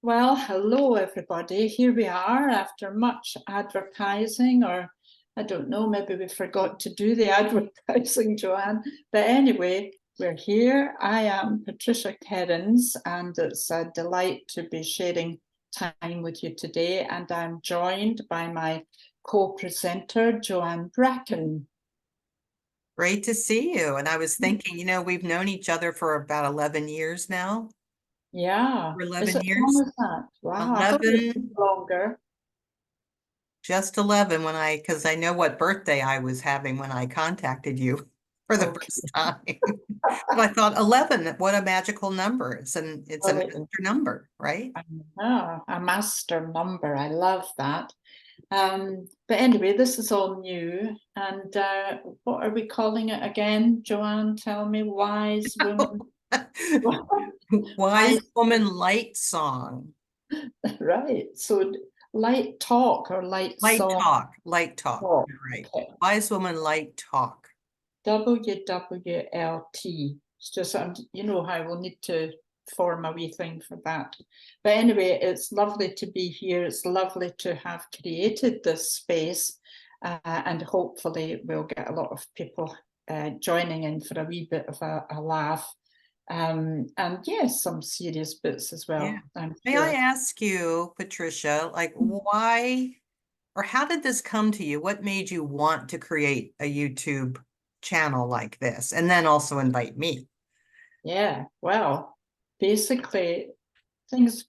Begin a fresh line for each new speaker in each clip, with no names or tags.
Well, hello everybody. Here we are after much advertising, or I don't know, maybe we forgot to do the advertising, Joanne. But anyway, we're here. I am Patricia Kerins, and it's a delight to be sharing time with you today. And I'm joined by my co-presenter, Joanne Bracken.
Great to see you. And I was thinking, we've known each other for about 11 years now.
Yeah,
For
is
11
it long
years.
as that? Wow, I thought it
11,
was longer.
just 11 because I know what birthday I was having when I contacted you for the
Okay.
first time. But I thought 11, what a magical number. It's a
Well,
master number, right?
a master number. I love that. But anyway, this is all new. And what are we calling it again? Joanne, tell me. Wise woman.
Wise Woman Light Song.
Right. So light talk or light song
Light talk.
talk.
Right.
Okay.
Wise Woman Light Talk.
WWLT. It's just, you know how we'll need to form a wee thing for that. But anyway, it's lovely to be here. It's lovely to have created this space, and hopefully we'll get a lot of people joining in for a wee bit of a laugh. And yes, some serious bits as well,
Yeah.
I'm
May I
sure.
ask you, Patricia, like why or how did this come to you? What made you want to create a YouTube channel like this and then also invite me?
Yeah, well, basically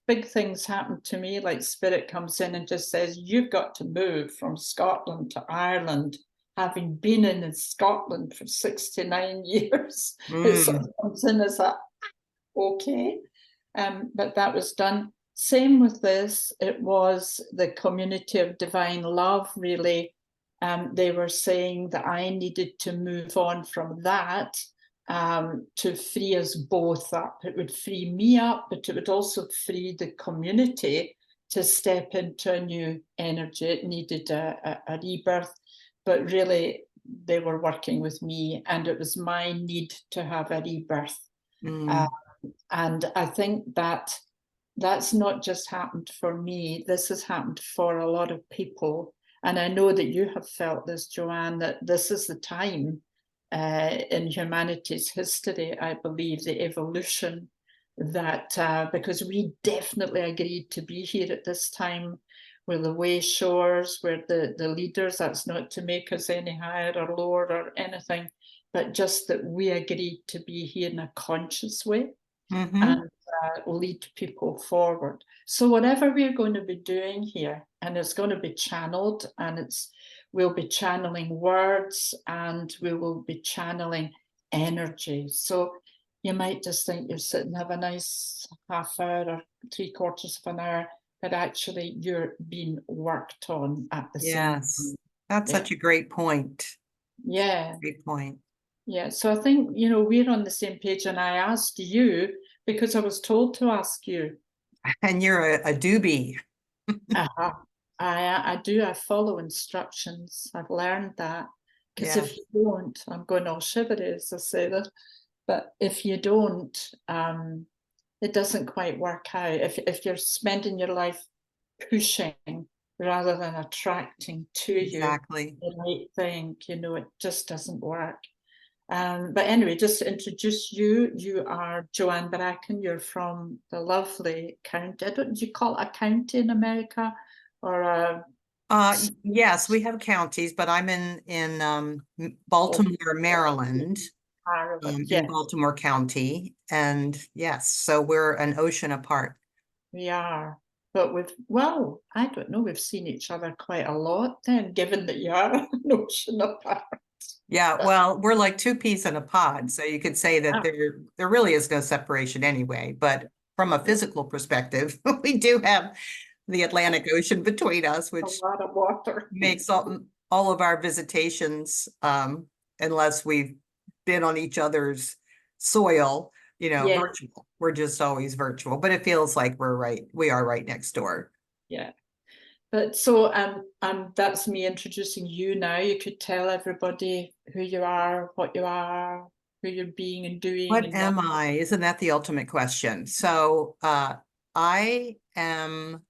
big things happen to me, like spirit comes in and just says, you've got to move from Scotland to Ireland, having been in Scotland for 69 years. It sort of
Mm,
comes in as a, okay. But that was done. Same with this, it was the community of divine love, really. They were saying that I needed to move on from that, to free us both up. It would free me up, but it would also free the community to step into a new energy. It needed a rebirth, but really they were working with me, and it was my need to have a rebirth. Uh,
mm.
and I think that that's not just happened for me, this has happened for a lot of people. And I know that you have felt this, Joanne, that this is the time in humanity's history, I believe, the evolution that, because we definitely agreed to be here at this time. We're the way shores, we're the leaders. That's not to make us any higher or lower or anything, but just that we agreed to be here in a conscious way
Mm-hmm.
and lead people forward. So whatever we're going to be doing here, and it's going to be channeled, and we'll be channeling words, and we will be channeling energy. So you might just think you're sitting, have a nice half hour or 3/4 of an hour, but actually you're being worked on at the same
Yes.
time.
That's
Yeah.
such a great point.
Yeah.
Great point.
Yeah, so I think, we're on the same page, and I asked you because I was told to ask you.
And you're a doobie.
Uh-huh. I do, I follow instructions. I've learned that. Because
Yeah,
if you don't, I'm going all shivery as I say that, but if you don't, it doesn't quite work out. If you're spending your life pushing rather than attracting to you
exactly.
the right thing, it just doesn't work. But anyway, just to introduce you, you are Joanne Bracken. You're from the lovely county. I don't, do you call it a county in America or a
Yes, we have counties, but I'm in Baltimore, Maryland,
Ireland?
in
Yes,
Baltimore County. And yes, so we're an ocean apart.
we are. But well, I don't know, we've seen each other quite a lot then, given that you are an ocean apart.
Yeah, well, we're like two peas in a pod, so you could say that there really is no separation anyway. But from a physical perspective, we do have the Atlantic Ocean between us,
A
which
lot of water.
makes all of our visitations, unless we've been on each other's soil,
Yeah,
virtual. We're just always virtual, but it feels like we are right next door.
yeah. But so that's me introducing you now. You could tell everybody who you are, who you're being and doing
What
and what.
am I? Isn't that the ultimate question? So, I am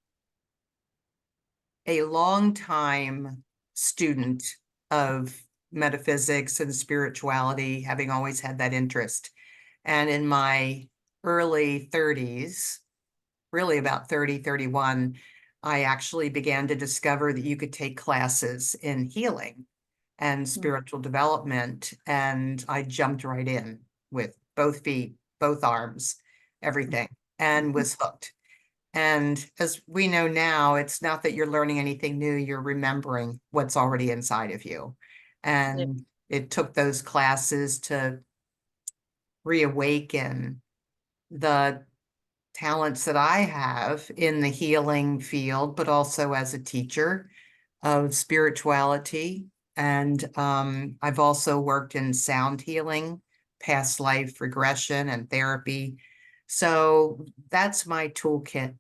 a longtime student of metaphysics and spirituality, having always had that interest. And in my early 30s, really about 30, 31, I actually began to discover that you could take classes in healing and spiritual development. And I jumped right in with both feet, both arms, everything, and was hooked. And as we know now, it's not that you're learning anything new, you're remembering what's already inside of you.
Yeah.
And it took those classes to reawaken the talents that I have in the healing field, but also as a teacher of spirituality. And I've also worked in sound healing, past life regression, and therapy. So that's my toolkit.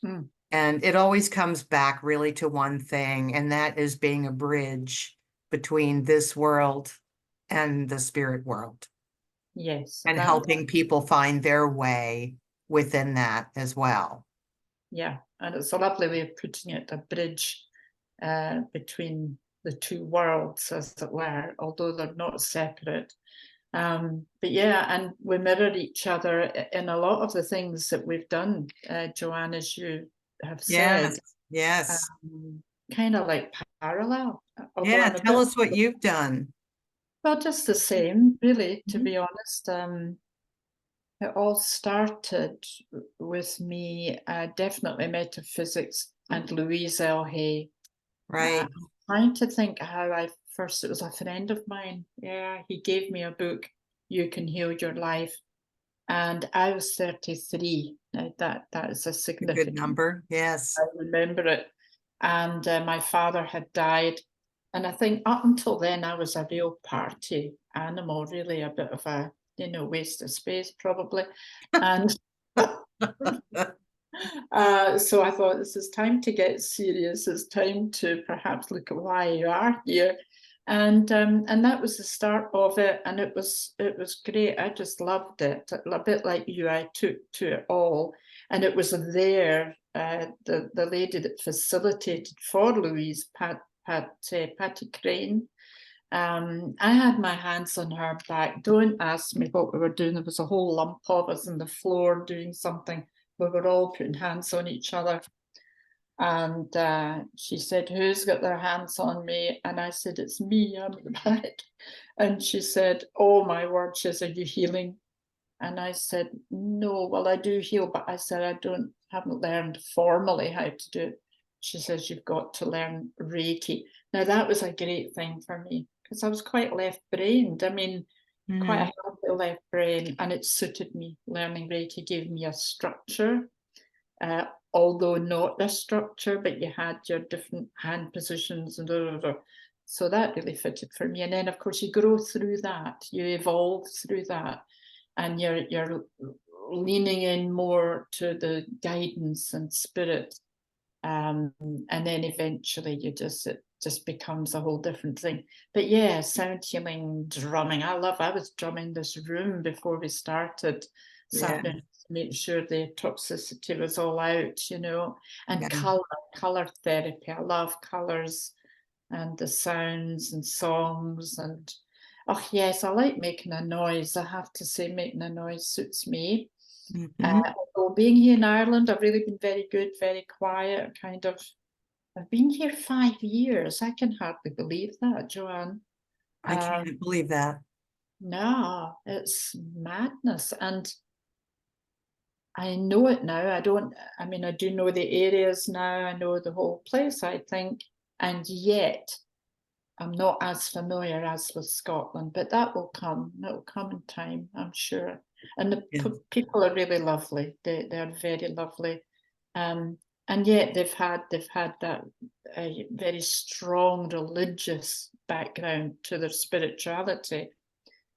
Mm.
And it always comes back really to one thing, and that is being a bridge between this world and the spirit world,
Yes,
and
that,
helping people find their way within that as well.
yeah, and it's a lovely way of putting it, a bridge between the two worlds, as it were, although they're not separate. But yeah, and we mirror each other in a lot of the things that we've done, Joanne, as you have said,
Yes, yes.
kind of like parallel, although
Yeah,
I'm a
tell
bit,
us what you've done.
well, just the same, really, to
Mhm.
be honest. It all started with me, definitely metaphysics and Louise L. Hay.
Right.
I'm trying to think how I first, it was a friend of mine. Yeah, he gave me a book, You Can Heal Your Life. And I was 33. Now that is a
A good
significant,
number. Yes.
I remember it. And my father had died. And I think up until then, I was a real party animal, really a bit of a, waste of space, probably. And so I thought, this is time to get serious. It's time to perhaps look at why you are here. And that was the start of it, and it was great. I just loved it. A bit like you, I took to it all, and it was there. The lady that facilitated for Louise, Patty Crane. I had my hands on her back. Don't ask me what we were doing. There was a whole lump of us on the floor doing something. We were all putting hands on each other. And she said, who's got their hands on me? And I said, it's me, I'm at the back. And she said, oh my word, she said, are you healing? And I said, no, well, I do heal, but I said, haven't learned formally how to do it. She says, you've got to learn Reiki. Now, that was a great thing for me because I was quite left-brained. I mean, quite a healthy left brain, and it suited me. Learning Reiki gave me a structure, although not a structure, but you had your different hand positions and blah, blah, blah. So that really fitted for me. And then, of course, you grow through that, you evolve through that, and you're leaning in more to the guidance and spirit, and then eventually it just becomes a whole different thing. But yeah, sound healing, drumming. I was drumming this room before we started,
Yeah.
sat down to make sure the toxicity was all out, and
Yeah.
color therapy. I love colors and the sounds and songs. And oh yes, I like making a noise. I have to say, making a noise suits me.
Mhm.
Although being here in Ireland, I've really been very good, very quiet, kind of. I've been here 5 years. I can hardly believe that, Joanne.
I can't believe that.
No, it's madness. And I know it now. I mean, I do know the areas now. I know the whole place, I think. And yet, I'm not as familiar as with Scotland, but that will come. That will come in time, I'm sure. And the
Yeah.
people are really lovely. They're very lovely, um, and yet they've had that very strong religious background to their spirituality.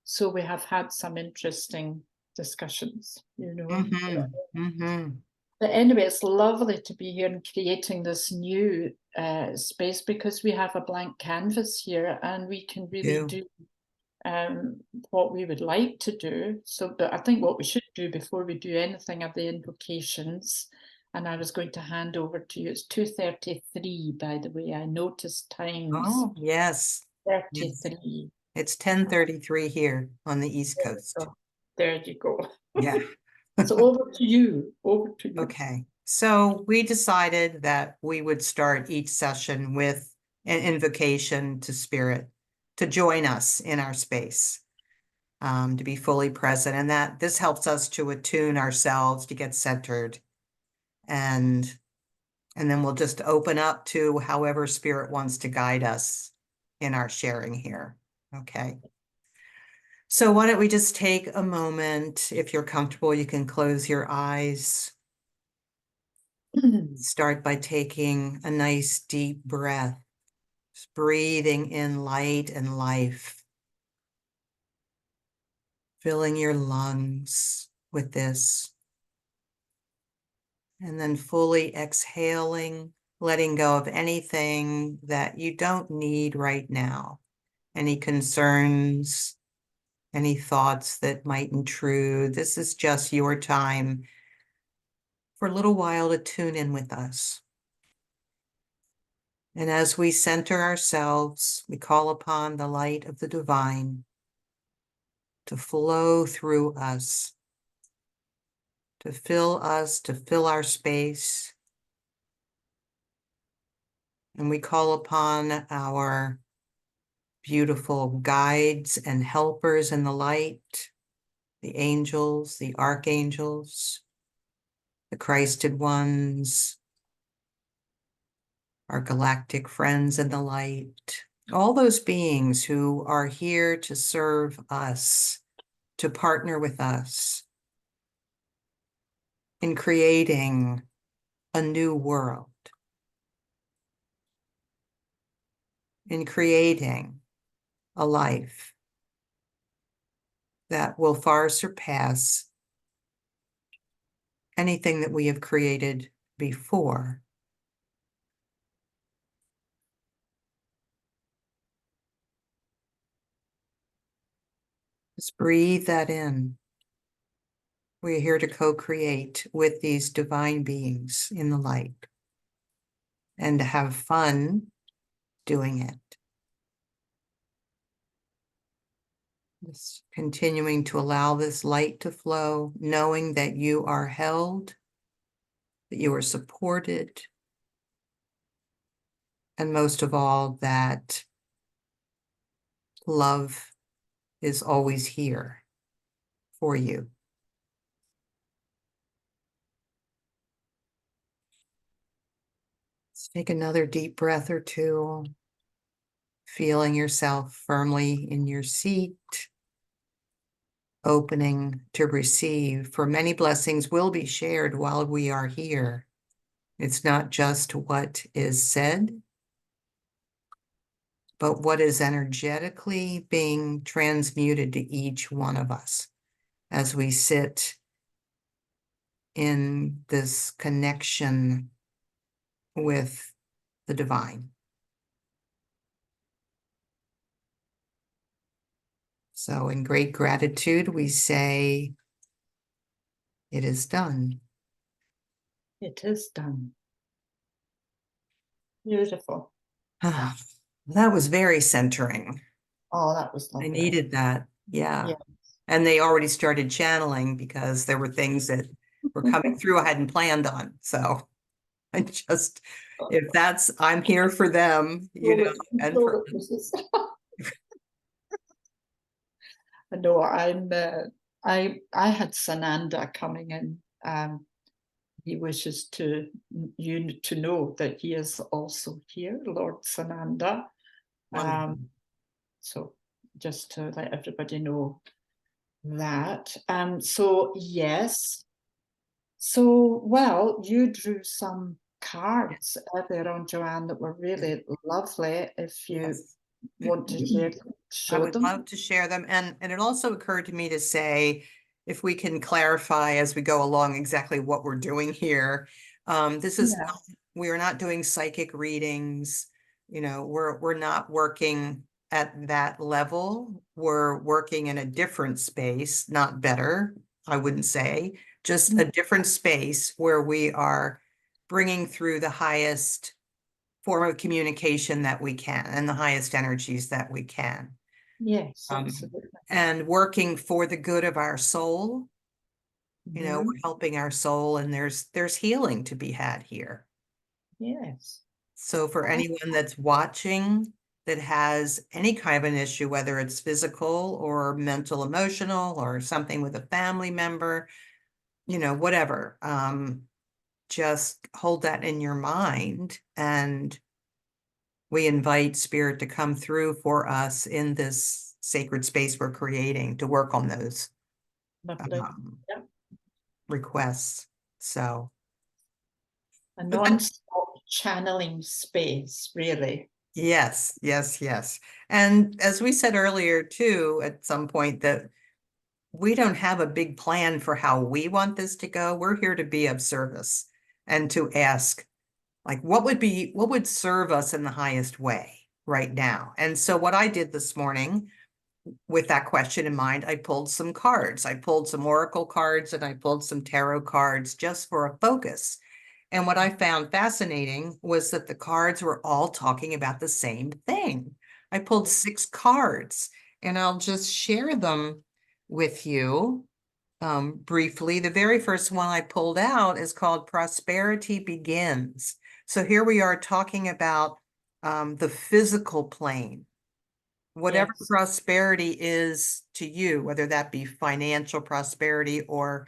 So we have had some interesting discussions,
Mhm. Mhm.
But anyway, it's lovely to be here and creating this new space because we have a blank canvas here and we can really
You.
do what we would like to do. So, but I think what we should do before we do anything are the invocations. And I was going to hand over to you. It's 2:33, by the way. I noticed times.
Oh, yes.
33.
It's 10:33 here on the East Coast.
So there you go.
Yeah.
So over to you. Over to you.
Okay. So we decided that we would start each session with an invocation to Spirit to join us in our space, to be fully present. And that this helps us to attune ourselves, to get centered. And then we'll just open up to however Spirit wants to guide us in our sharing here. Okay. So why don't we just take a moment? If you're comfortable, you can close your eyes. Start by taking a nice deep breath, just breathing in light and life, filling your lungs with this, and then fully exhaling, letting go of anything that you don't need right now, any concerns, any thoughts that might intrude. This is just your time for a little while to tune in with us. And as we center ourselves, we call upon the light of the divine to flow through us, to fill our space. And we call upon our beautiful guides and helpers in the light, the angels, the archangels, the Christed ones, our galactic friends in the light, all those beings who are here to serve us, to partner with us in creating a new world, in creating a life that will far surpass anything that we have created before. Just breathe that in. We're here to co-create with these divine beings in the light and to have fun doing it. Just continuing to allow this light to flow, knowing that you are held, that you are supported, and most of all, that love is always here for you. Let's take another deep breath or two, feeling yourself firmly in your seat, opening to receive, for many blessings will be shared while we are here. It's not just what is said, but what is energetically being transmuted to each one of us as we sit in this connection with the divine. So in great gratitude, we say, it is done.
It is done. Beautiful.
That was very centering.
Oh, that was
I
lovely.
needed that. Yeah.
Yeah.
And they already started channeling because there were things that were coming through I hadn't planned on. So I just, if that's, I'm here for them, you know, and for
No, I had Sananda coming in. He wishes you to know that he is also here, Lord Sananda. So just to let everybody know that. So yes. So well, you drew some cards earlier on, Joanne, that were really lovely. If you want to show
I would
them.
love to share them. And it also occurred to me to say, if we can clarify as we go along exactly what we're doing here. This is we are not doing psychic readings. You know, we're not working at that level, we're working in a different space, not better, I wouldn't say, just a different space where we are bringing through the highest form of communication that we can and the highest energies that we can.
Yes,
Um,
absolutely.
and working for the good of our soul. You know, we're helping our soul, and there's healing to be had here.
Yes.
So for anyone that's watching that has any kind of an issue, whether it's physical or mental, emotional, or something with a family member, you know, whatever, just hold that in your mind, and we invite spirit to come through for us in this sacred space we're creating to work on those
Lovely.
um,
Yep.
requests. So,
A
but that,
non-stop channeling space, really.
yes, yes, yes. And as we said earlier too, at some point, that we don't have a big plan for how we want this to go. We're here to be of service and to ask, like, what would serve us in the highest way right now? And so what I did this morning with that question in mind, I pulled some cards. I pulled some oracle cards and I pulled some tarot cards just for a focus. And what I found fascinating was that the cards were all talking about the same thing. I pulled 6 cards, and I'll just share them with you briefly. The very first one I pulled out is called Prosperity Begins. So here we are talking about the physical plane. Whatever
Yes.
prosperity is to you, whether that be financial prosperity or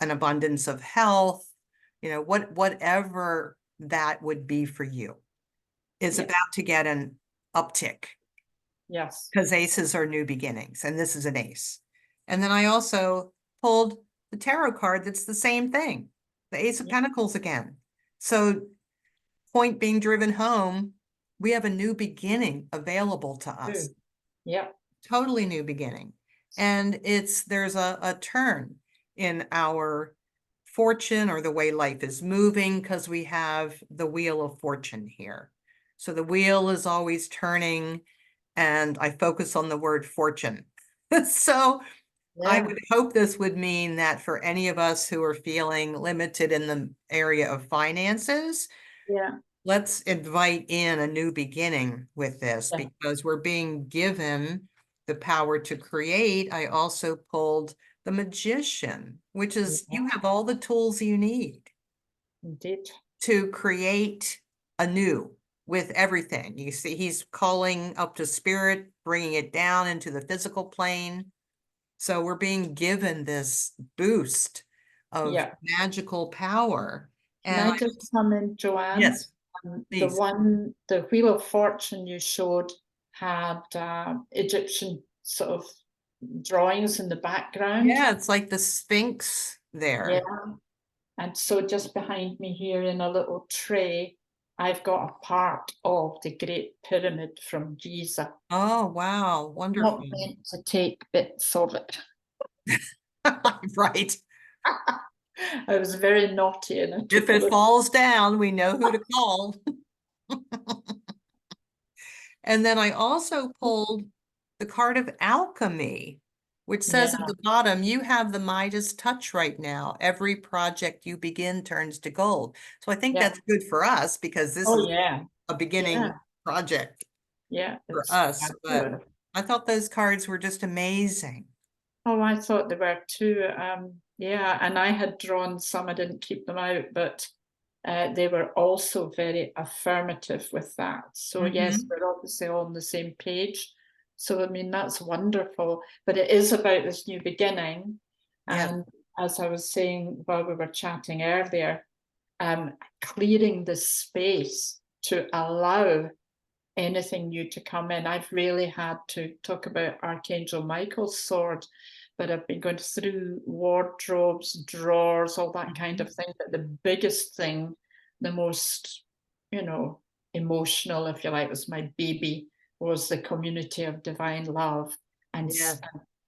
an abundance of health, you know, whatever that would be for you, is
Yep.
about to get an uptick,
Yes.
because aces are new beginnings, and this is an ace. And then I also pulled the tarot card that's the same thing, the Ace of
Yep.
Pentacles again. So point being driven home, we have a new beginning available to us.
True. Yep.
Totally new beginning. And there's a turn in our fortune or the way life is moving, because we have the wheel of fortune here. So the wheel is always turning, and I focus on the word fortune. So I
Yeah.
would hope this would mean that for any of us who are feeling limited in the area of finances,
Yeah.
let's invite in a new beginning with this,
Yeah.
because we're being given the power to create. I also pulled the Magician, which is, you have all the tools you need
Indeed.
to create anew with everything. You see, he's calling up to spirit, bringing it down into the physical plane. So we're being given this boost of
Yeah.
magical power.
Can
And
I just come in, Joanne?
yes,
The
please.
Wheel of Fortune you showed had Egyptian sort of drawings in the background.
Yeah, it's like the Sphinx
Yeah.
there.
And so just behind me here in a little tray, I've got a part of the Great Pyramid from Giza.
Oh, wow,
Not
wonderful.
meant to take bits of it.
Right.
I was very naughty and I
If
took a
it
little.
falls down, we know who to call. And then I also pulled the card of alchemy, which
Yeah,
says at the bottom, you have the Midas touch right now. Every project you begin turns to gold. So I think
yeah.
that's good for us, because this
Oh
is
yeah,
a beginning
yeah,
project
yeah.
for
It's
us. But
fabulous.
I thought those cards were just amazing.
Oh, I thought they were too. Yeah, and I had drawn some. I didn't keep them out, but they were also very affirmative with that. So yes,
Mhm.
we're obviously all on the same page. So I mean, that's wonderful. But it is about this new beginning.
Yes,
And as I was saying while we were chatting earlier, clearing the space to allow anything new to come in. I've really had to talk about Archangel Michael's sword, but I've been going through wardrobes, drawers, all that kind of thing. But the biggest thing, the most, you know, emotional, if you like, was my baby, was the community of divine love and
yes,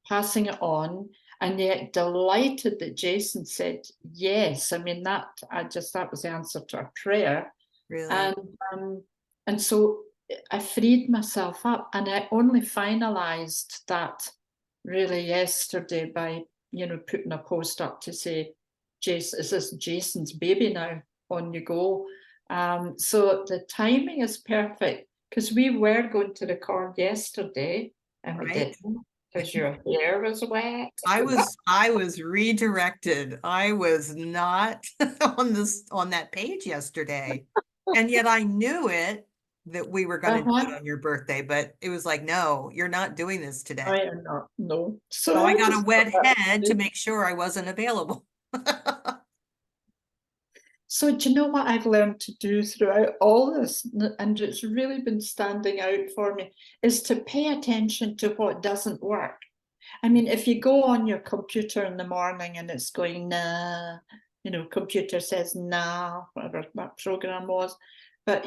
passing it on. And yet delighted that Jason said yes. I mean, that was the answer to our prayer.
really.
And um, and so I freed myself up, and I only finalized that really yesterday by, putting a post up to say, Jason, is this Jason's baby now? On you go. So the timing is perfect because we were going to record yesterday and we
right?
didn't because your hair was wet.
I was redirected. I was not on that page yesterday. And yet I knew it that we were going to do it
Uh-huh.
on your birthday, but it was like, no, you're not doing this
I
today.
am not. No.
So
So
I
I
got a
just thought
wet
that was
head to
good.
make sure I wasn't available.
So do you know what I've learned to do throughout all this, and it's really been standing out for me, is to pay attention to what doesn't work. I mean, if you go on your computer in the morning and it's going, nah, computer says nah, whatever that program was. But,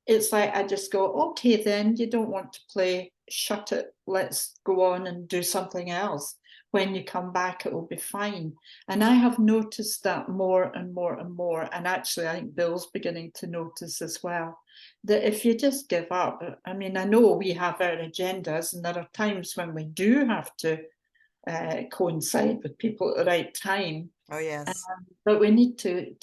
it's like I just go, okay, then you don't want to play, shut it, let's go on and do something else. When you come back, it will be fine. And I have noticed that more and more and more. And actually, I think Bill's beginning to notice as well that if you just give up, I mean, I know we have our agendas, and there are times when we do have to coincide with people at the right time.
Oh, yes.
But we need to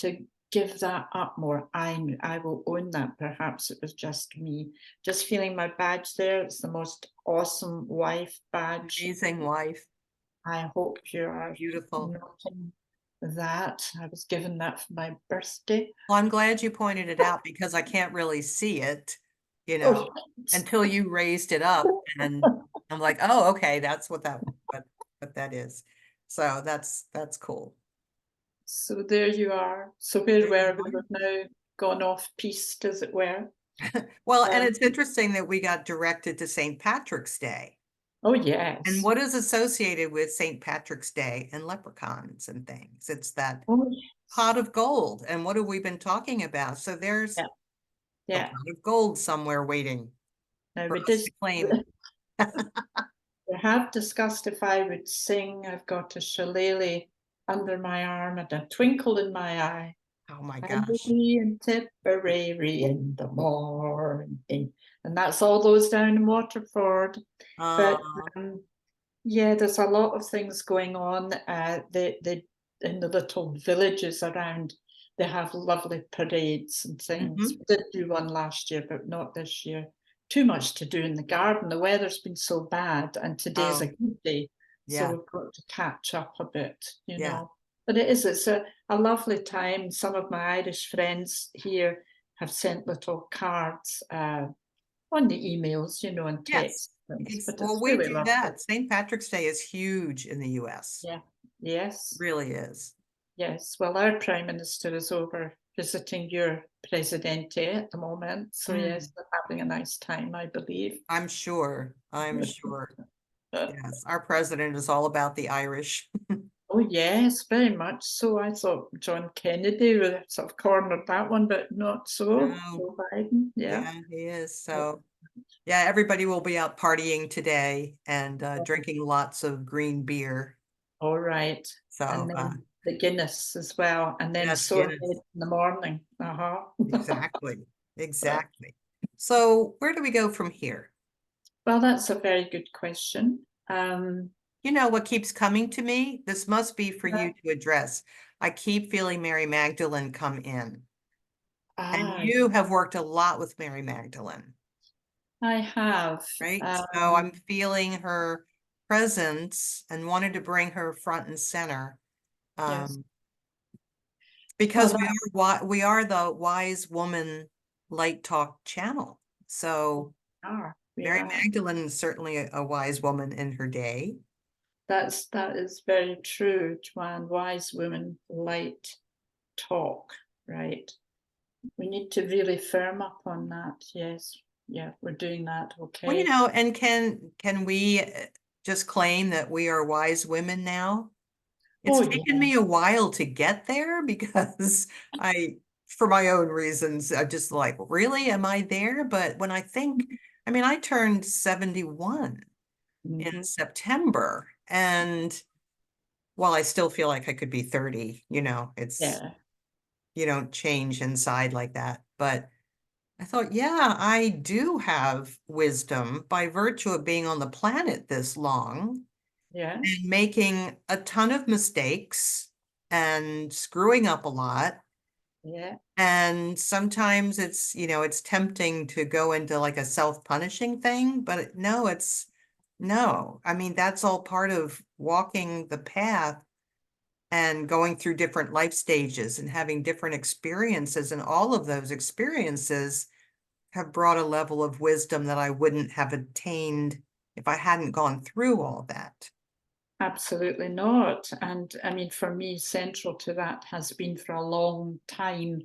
give that up more. I will own that. Perhaps it was just me. Just feeling my badge there. It's the most awesome wife badge.
Amazing wife.
I hope you are
Beautiful.
noting that. I was given that for my birthday.
Well, I'm glad you pointed it out because I can't really see it,
Oh,
until you raised it up, and I'm like, oh, okay, that's what that is. So that's cool.
so there you are. So where
There you
were we? We've now gone off piste, as it were.
Well, and
Um,
it's interesting that we got directed to St. Patrick's Day.
oh
And
yes.
what is associated with St. Patrick's Day and leprechauns and things? It's that
Oh
pot
yes.
of gold. And what have we been talking about? So there's
Yeah.
a
Yeah.
pot of gold somewhere waiting
Now
for
we
us
did.
to claim.
We have discussed if I would sing. I've got a shillelagh under my arm and a twinkle in my eye.
Oh my
I will
gosh.
be in Tipperary in the morning. And that's all those down in Waterford.
Uh,
But yeah, there's a lot of things going on. They in the little villages around, they have lovely parades and things.
mhm.
We did do one last year, but not this year. Too much to do in the garden. The weather's been so bad, and today's a
Oh,
good day, so
yeah,
we've got to catch up a bit,
yeah.
But it's a lovely time. Some of my Irish friends here have sent little cards on the emails, and
Yes.
text things, but
Well,
it's
we
really
do
lovely.
that. St. Patrick's Day is huge in the US.
Yeah. Yes.
Really is.
Yes. Well, our Prime Minister is over visiting your Presidente at the moment. So, yes,
Mm,
they're having a nice time, I believe.
I'm sure. I'm sure. Yes. Our president is all about the Irish.
Oh, yes, very much so. I thought John Kennedy would sort of cornered that one, but not so.
No,
Joe Biden, yeah.
yeah, he is. So, yeah, everybody will be out partying today and drinking lots of green beer.
All right. And
So,
then the Guinness as well. And then
yes,
sore head
Guinness.
in the morning. Uh-huh.
Exactly. Exactly. So, where do we go from here?
Well, that's a very good question.
You know what keeps coming to me? This must be for
Yeah.
you to address. I keep feeling Mary Magdalene come in. And
Ah,
you have worked a lot with Mary Magdalene,
I have.
right? So I'm feeling her presence and wanted to bring her front and center.
Yes.
Um,
Well,
because we are the Wise Woman Light Talk channel. So
we
Mary
are.
Magdalene is certainly a wise woman in her day.
That is very true, Joanne. Wise women light talk, right? We need to really firm up on that. Yes. Yeah, we're doing that.
Well,
Okay.
and can we just claim that we are wise women now? It's
Oh,
taken
yeah.
me a while to get there because for my own reasons, I just like, really, am I there? But when I mean, I turned 71 in
Mhm.
September, and while I still feel like I could be 30, it's,
Yeah.
you don't change inside like that. But I thought, yeah, I do have wisdom by virtue of being on the planet this long
Yeah,
and making a ton of mistakes and screwing up a lot.
yeah,
And sometimes it's, it's tempting to go into like a self-punishing thing, but no. I mean, that's all part of walking the path and going through different life stages and having different experiences. And all of those experiences have brought a level of wisdom that I wouldn't have attained if I hadn't gone through all that.
absolutely not. And I mean, for me, central to that has been for a long time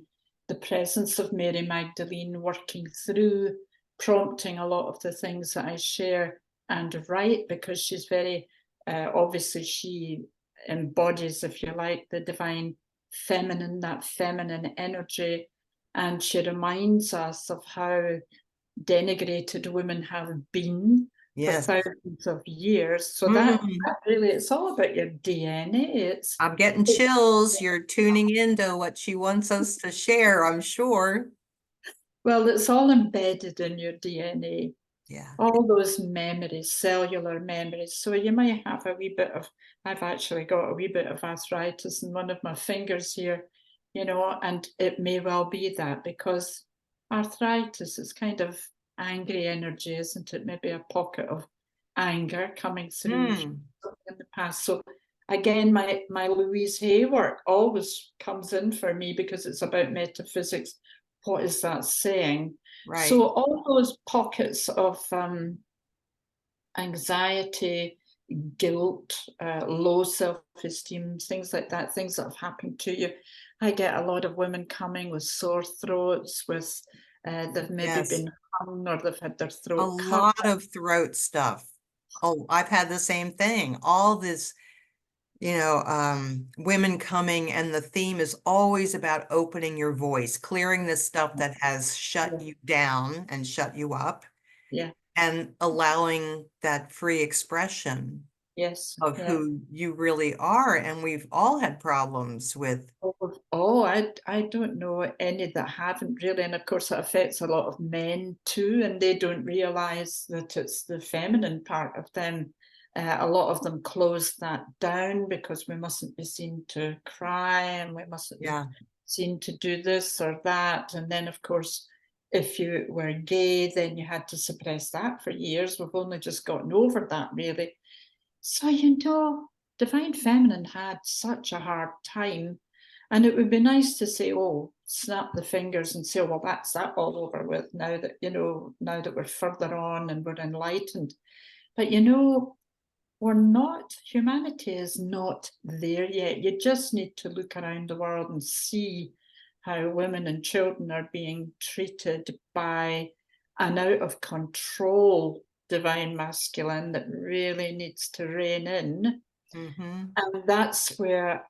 the presence of Mary Magdalene working through, prompting a lot of the things that I share and write, because she's very, obviously, she embodies, if you like, the divine feminine, that feminine energy. And she reminds us of how denigrated women have been for
Yes.
thousands of years. So
Mm,
that really, it's all about your DNA.
I'm getting chills. You're tuning into what she wants us to share, I'm sure.
Well, it's all embedded in your DNA.
Yeah.
All those memories, cellular memories. So you might have a wee bit of, I've actually got a wee bit of arthritis in one of my fingers here, and it may well be that, because arthritis is kind of angry energy, isn't it? Maybe a pocket of anger coming through
Mm,
in the past. So again, my Louise Hay work always comes in for me because it's about metaphysics. What is that saying?
right.
So all those pockets of anxiety, guilt, low self-esteem, things like that, things that have happened to you. I get a lot of women coming with sore throats, with they've maybe
Yes.
been hung or they've had their
A
throat cut.
lot of throat stuff. Oh, I've had the same thing. All this, women coming, and the theme is always about opening your voice, clearing the stuff that has shut
Yeah,
you down and shut you up,
yeah,
and allowing that free expression
yes,
of
yeah.
who you really are. And we've all had problems with,
Oh, I don't know any that haven't really, and of course it affects a lot of men too, and they don't realise that it's the feminine part of them. A lot of them close that down because we mustn't be seen to cry and we mustn't be
yeah,
seen to do this or that. And then, of course, if you were gay, then you had to suppress that for years. We've only just gotten over that, really. So, Divine Feminine had such a hard time. And it would be nice to say, oh, snap the fingers and say, well, that's that all over with now that, now that we're further on and we're enlightened. But, we're not, humanity is not there yet. You just need to look around the world and see how women and children are being treated by an out of control divine masculine that really needs to rein in.
mm-hmm,
And that's where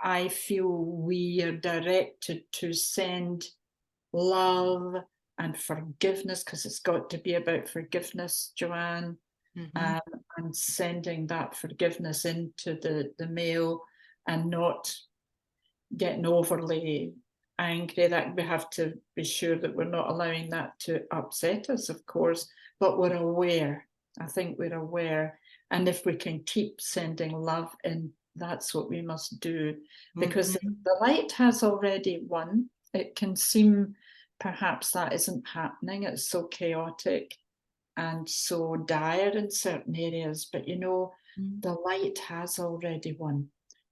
I feel we are directed to send love and forgiveness, because it's got to be about forgiveness, Joanne,
mm-hmm,
um, and sending that forgiveness into the male, and not getting overly angry. That we have to be sure that we're not allowing that to upset us, of course, but we're aware. I think we're aware. And if we can keep sending love in, that's what we must do, because
mm-hmm.
the light has already won. It can seem perhaps that isn't happening. It's so chaotic and so dire in certain areas, but the light has already won.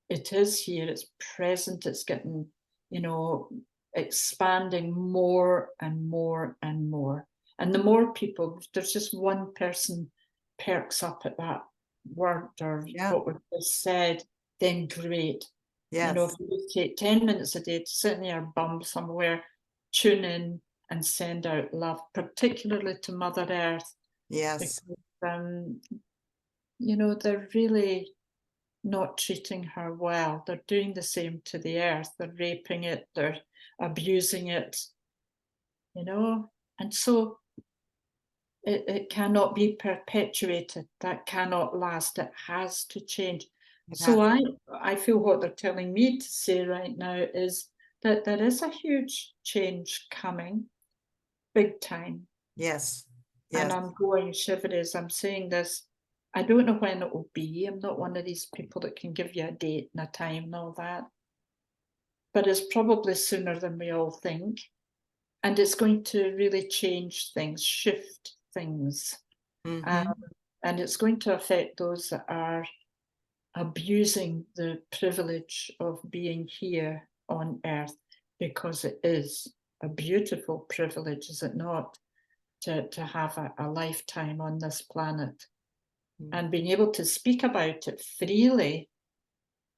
It is here, it's present, it's getting, you know, expanding more and more and more. And the more people, if there's just one person perks up at that word or
Yeah,
what was just said, then great. If
yes,
you take 10 minutes a day to sit in your bum somewhere, tune in and send out love, particularly to Mother Earth,
yes,
because they're really not treating her well. They're doing the same to the earth. They're raping it, they're abusing it, and so it cannot be perpetuated. That cannot last. It has to change.
it
So
has.
I feel what they're telling me to say right now is that there is a huge change coming, big time.
Yes.
And
Yes.
I'm going shivery as I'm saying this. I don't know when it will be. I'm not one of these people that can give you a date and a time and all that. But it's probably sooner than we all think. And it's going to really change things, shift things.
Mm-hmm.
And it's going to affect those that are abusing the privilege of being here on earth, because it is a beautiful privilege, is it not, to have a lifetime on this planet. And being able to speak about it freely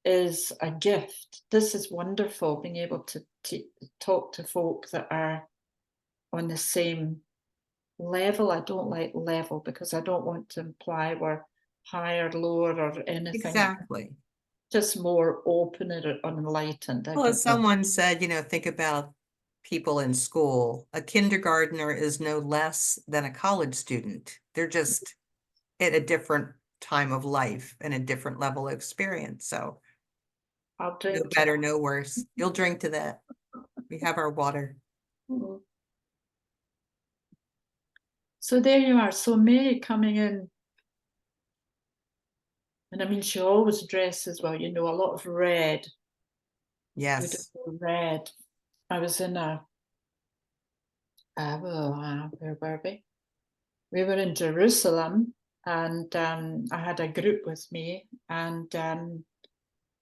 is a gift. This is wonderful, being able to talk to folk that are on the same level. I don't like level because I don't want to imply we're higher, lower, or anything.
Exactly.
Just more open and enlightened.
Well, as someone said, think about people in school. A kindergartner is no less than a college student. They're just at a different time of life and a different level of experience. So
I'll drink
no better, no worse. You'll drink to that. We have our water.
So there you are. So Mary coming in. And I mean, she always dresses well, a lot of red.
Yes.
Beautiful red. I was in where were we? We were in Jerusalem, and I had a group with me, and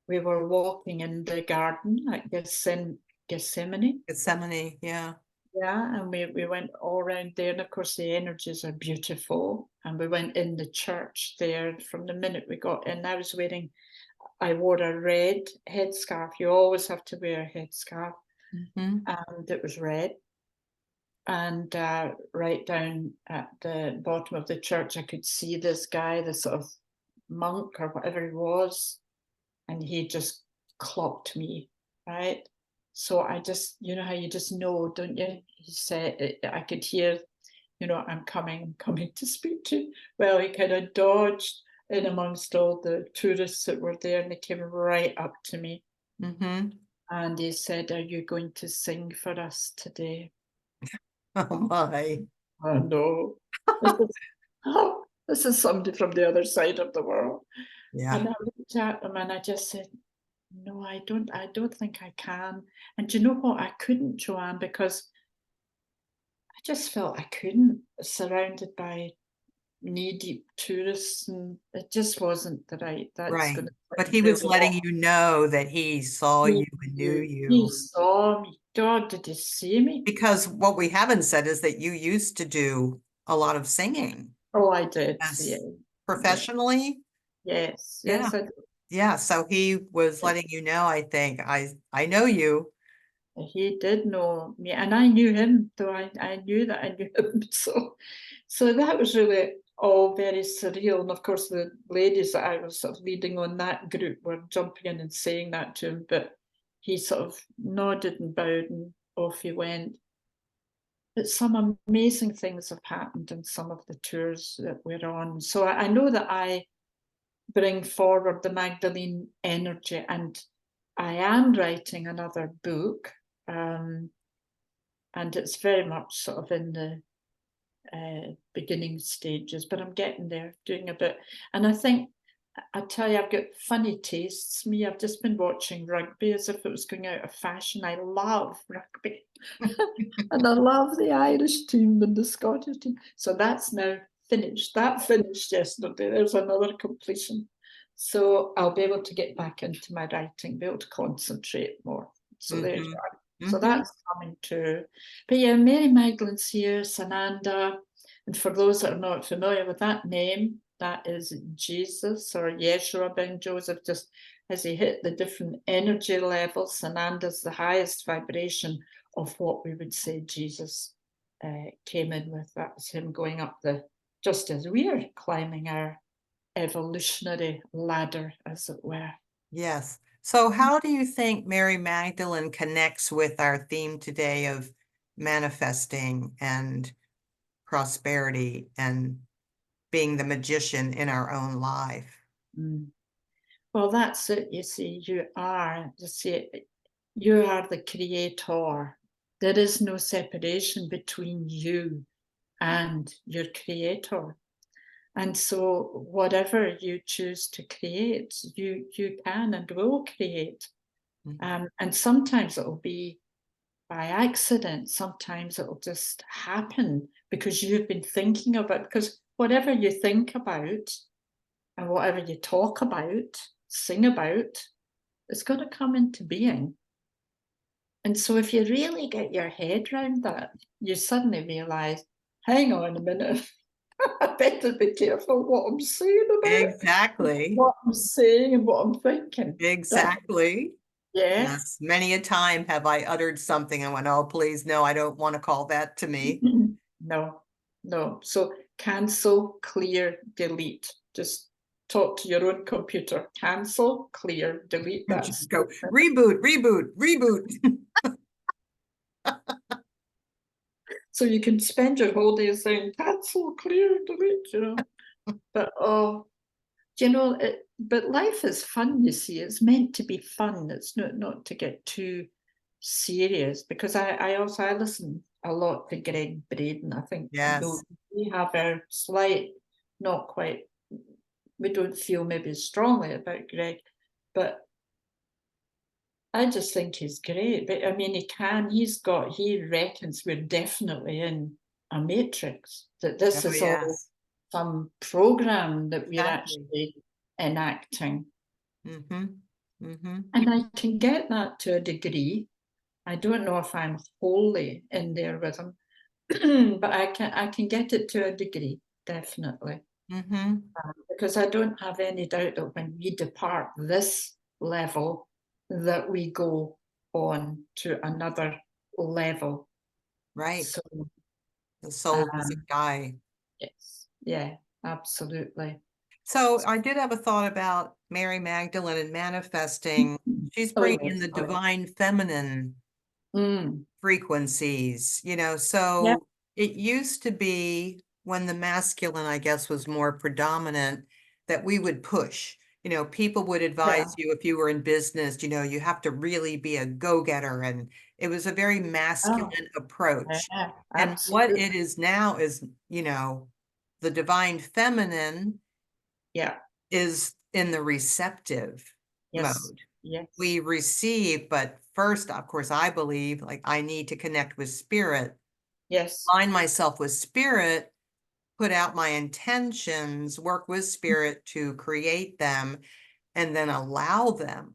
we were walking in the garden at Gethsemane.
Gethsemane, yeah.
Yeah, and we went all around there, and of course the energies are beautiful. And we went in the church there. From the minute we got in, I wore a red headscarf. You always have to wear a headscarf, and it was red. And right down at the bottom of the church, I could see this guy, this sort of monk or whatever he was, and he just clocked me, right? So I just, how you just know, don't you? He said, I could hear, I'm coming to speak to you. Well, he kind of dodged in amongst all the tourists that were there, and he came right up to me. And he said, "Are you going to sing for us today?"
Oh my.
I know. This is somebody from the other side of the world.
Yeah.
And I looked at him and I just said, "No, I don't think I can." And do you know what? I couldn't, Joanne, because I just felt I couldn't, surrounded by knee-deep tourists, and it just wasn't the right.
Right. But he was letting you know that he saw you and knew you.
He saw me. God, did he see me?
Because what we haven't said is that you used to do a lot of singing.
Oh, I did. Yeah.
Professionally?
Yes.
Yeah.
Yes, I did.
Yeah. So he was letting you know, I think, I know you.
He did know me, and I knew him, though I knew that I knew him. So that was really all very surreal. And of course, the ladies that I was sort of leading on that group were jumping in and saying that to him, but he sort of nodded and bowed and off he went. But some amazing things have happened in some of the tours that we're on. So I know that I bring forward the Magdalene energy, and I am writing another book, and it's very much sort of in the beginning stages, but I'm getting there, doing a bit. And I think, I tell you, I've got funny tastes. I've just been watching rugby as if it was going out of fashion. I love rugby. And I love the Irish team and the Scottish team. So that's now finished. That finished yesterday. There's another completion. So I'll be able to get back into my writing, be able to concentrate more. So there you are. So that's coming too. But yeah, Mary Magdalene's here, Sananda. And for those that are not familiar with that name, that is Jesus, or Yeshua ben Joseph, just as he hit the different energy levels. Sananda's the highest vibration of what we would say Jesus came in with. That was him going up just as we are climbing our evolutionary ladder, as it were.
Yes. So how do you think Mary Magdalene connects with our theme today of manifesting and prosperity and being the magician in our own life?
Well, that's it. You are the creator. There is no separation between you and your creator. And so whatever you choose to create, you can and will create. And sometimes it'll be by accident. Sometimes it'll just happen because you've been thinking about, because whatever you think about and whatever you talk about, sing about, it's going to come into being. And so if you really get your head around that, you suddenly realize, hang on a minute, I better be careful what I'm saying about it,
Exactly.
what I'm saying and what I'm thinking.
Exactly.
Yeah.
Yes, many a time have I uttered something and went, oh, please, no, I don't want to call that to me.
No, no. So cancel, clear, delete. Just talk to your own computer. Cancel, clear, delete that
Just go
statement.
reboot, reboot, reboot.
So you can spend your whole day saying cancel, clear, delete, But but life is fun, you see. It's meant to be fun. It's not to get too serious, because I listen a lot to Greg Braden. I think
Yes.
we have our slight, not quite, we don't feel maybe strongly about Greg, but I just think he's great. But I mean, he reckons we're definitely in a matrix, that this
Oh,
is all
yes.
some program that we're
Exactly.
actually enacting.
Mm-hmm. Mm-hmm.
And I can get that to a degree. I don't know if I'm wholly in there with him, but I can get it to a degree, definitely.
Mm-hmm.
Because I don't have any doubt that when we depart this level, that we go on to another level.
Right.
So
The soul doesn't
um,
die.
yes, yeah, absolutely.
So I did have a thought about Mary Magdalene and manifesting. She's
Oh
bringing in
yes,
the
oh,
divine feminine
mm,
frequencies,
yeah,
so it used to be when the masculine, I guess, was more predominant, that we would push. People would
yeah,
advise you if you were in business, you have to really be a go-getter. And it was a very
oh,
masculine approach.
yeah,
And what
absolutely,
it is now is, the divine feminine
yeah,
is in the receptive
yes,
mode.
yes,
We receive, but first, of course, I believe like I need to connect with spirit,
yes,
align myself with spirit, put out my intentions, work with spirit to create them, and then allow them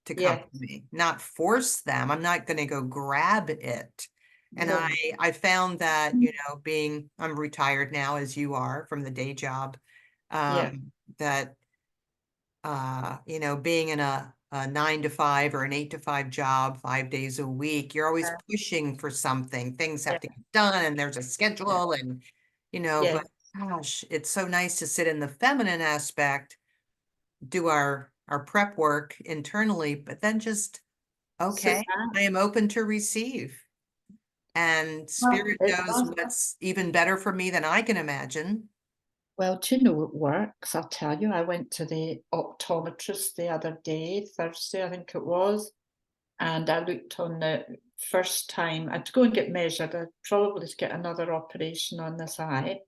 to come
yes,
to me, not force them. I'm not going to go grab it. And I
no,
I found that, I'm retired now, as you are, from the day job,
yeah,
that being in a 9 to 5 or an 8 to 5 job 5 days a week, you're always
yeah,
pushing for something. Things have
yeah,
to get done and there's a
yeah,
schedule and,
yeah.
but gosh, it's so nice to sit in the feminine aspect, do our prep work internally, but then just,
Sit
okay,
back.
I am open to receive. And
Well,
spirit
it
knows
does.
what's even better for me than I can imagine.
Well, do you know it works? I'll tell you, I went to the optometrist the other day, Thursday, I think it was, and I looked on the first time. I had to go and get measured. I'd probably to get another operation on this eye.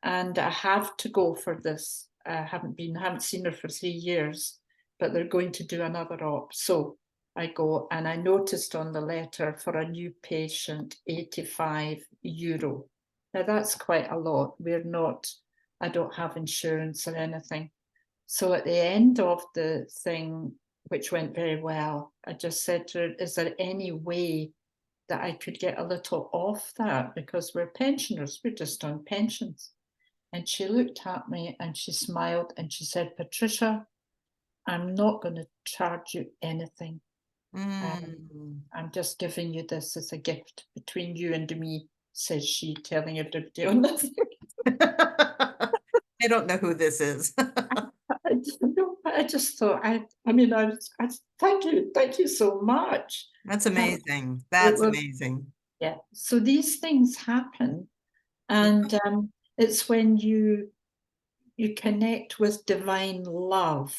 And I have to go for this. I haven't seen her for 3 years, but they're going to do another op. So I go, and I noticed on the letter for a new patient, €85. Now that's quite a lot. I don't have insurance or anything. So at the end of the thing, which went very well, I just said to her, is there any way that I could get a little off that? Because we're pensioners, we're just on pensions. And she looked at me and she smiled and she said, Patricia, I'm not going to charge you anything.
Mm.
I'm just giving you this as a gift between you and me, says she, telling everybody on this.
I don't know who this is.
I just thought, thank you so much.
That's
Um,
amazing.
it
That's
was,
amazing.
yeah. So these things happen, and it's when you connect with divine love,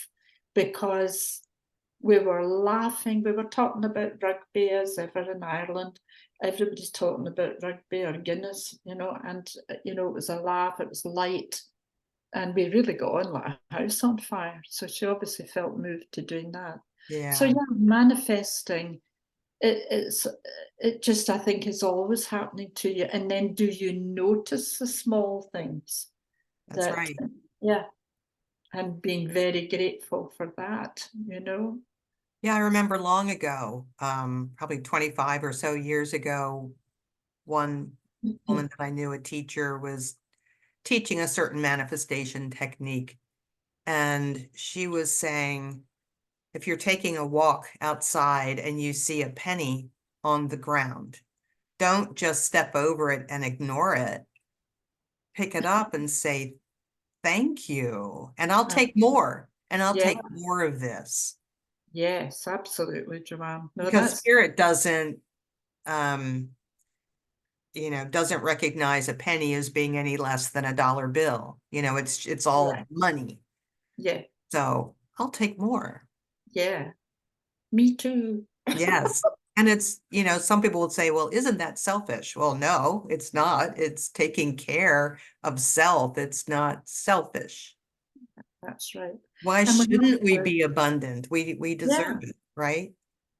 because we were laughing. We were talking about rugby as ever in Ireland, everybody's talking about rugby or Guinness, and it was a laugh, it was light, and we really got on like a house on fire. So she obviously felt moved to doing that. So
Yeah,
yeah, manifesting, it just, I think, is always happening to you. And then do you notice the small things
that's
that,
right.
yeah, and being very grateful for that,
Yeah, I remember long ago, probably 25 or so years ago, one woman that I knew, a teacher, was teaching a certain manifestation technique. And she was saying, if you're taking a walk outside and you see a penny on the ground, don't just step over it and ignore it. Pick it up and say, thank you. And I'll take more. And I'll
Yeah,
take more of this.
yes, absolutely, Joanne. No,
Because
that's,
spirit doesn't, um, doesn't recognize a penny as being any less than a dollar bill. It's all
right.
money.
Yeah,
So I'll take more.
yeah, me too.
Yes. And it's, some people would say, well, isn't that selfish? Well, no, it's not. It's taking care of self. It's not selfish.
That's right.
Why
And we
shouldn't we
have to,
be abundant? We
yeah,
deserve it, right?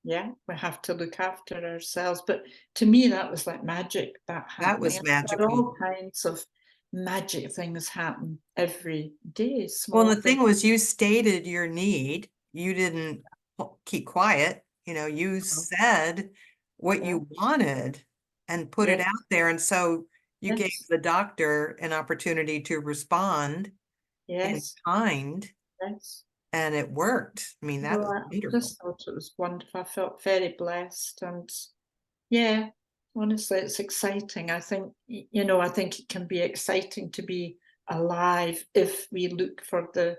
yeah, we have to look after ourselves. But to me, that was like magic, that
That
happening.
was
And there are
magical.
all kinds of magic things happen every day,
Well,
small
the
things.
thing was, you stated your need. You didn't keep quiet. You said what
Yeah,
you wanted and put it
yeah,
out there. And so you gave
yes,
the doctor an opportunity to respond in
yes,
kind,
yes.
and it worked. I mean, that
No,
was
I
wonderful.
just thought it was wonderful. I felt very blessed. And yeah, honestly, it's exciting. I think, I think it can be exciting to be alive if we look for the